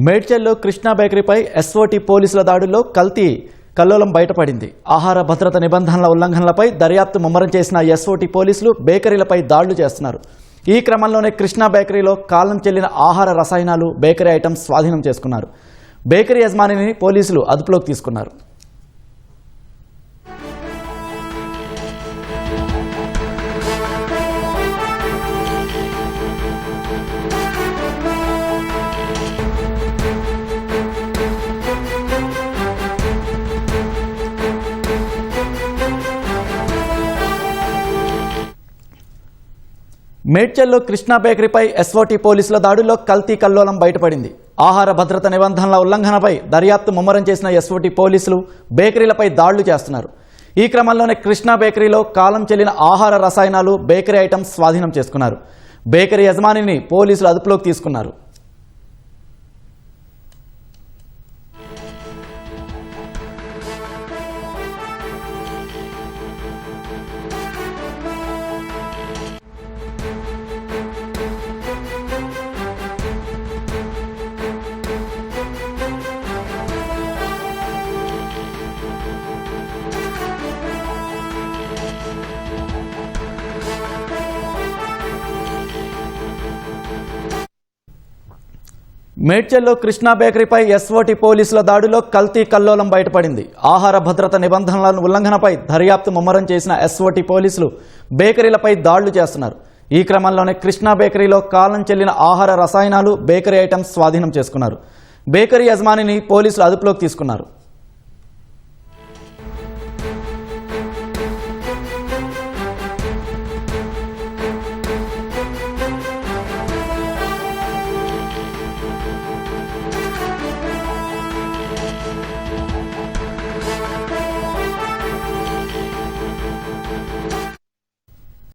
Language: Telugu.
మేడ్చల్లో కృష్ణా బేకరీపై ఎస్ఓటీ పోలీసుల దాడుల్లో కల్తీ కల్లోలం బయటపడింది. ఆహార భద్రత నిబంధనల ఉల్లంఘనలపై దర్యాప్తు ముమ్మరం చేసిన ఎస్ఓటీ పోలీసులు బేకరీలపై దాడులు చేస్తున్నారు. ఈ క్రమంలోనే కృష్ణా బేకరీలో కాలం చెల్లిన ఆహార రసాయనాలు, బేకరీ ఐటమ్స్ స్వాధీనం చేసుకున్నారు. బేకరీ యజమానిని పోలీసులు అదుపులోకి తీసుకున్నారు. మేడ్చల్లో కృష్ణా బేకరీపై ఎస్ఓటీ పోలీసుల దాడుల్లో కల్తీ కల్లోలం బయటపడింది. ఆహార భద్రత నిబంధనల ఉల్లంఘనపై దర్యాప్తు ముమ్మరం చేసిన ఎస్ఓటీ పోలీసులు బేకరీలపై దాడులు చేస్తున్నారు. ఈ క్రమంలోనే కృష్ణా బేకరీలో కాలం చెల్లిన ఆహార రసాయనాలు, బేకరీ ఐటమ్స్ స్వాధీనం చేసుకున్నారు. బేకరీ యజమానిని పోలీసులు అదుపులోకి తీసుకున్నారు. మేడ్చల్లో కృష్ణా బేకరీపై ఎస్ఓటీ పోలీసుల దాడిలో కల్తీ కల్లోలం బయటపడింది. ఆహార భద్రత నిబంధనల ఉల్లంఘనపై దర్యాప్తు ముమ్మరం చేసిన ఎస్ఓటీ పోలీసులు బేకరీలపై దాడులు చేస్తున్నారు. ఈ క్రమంలోనే కృష్ణా బేకరీలో కాలం చెల్లిన ఆహార రసాయనాలు, బేకరీ ఐటమ్స్ స్వాధీనం చేసుకున్నారు. బేకరీ యజమానిని పోలీసులు అదుపులోకి తీసుకున్నారు.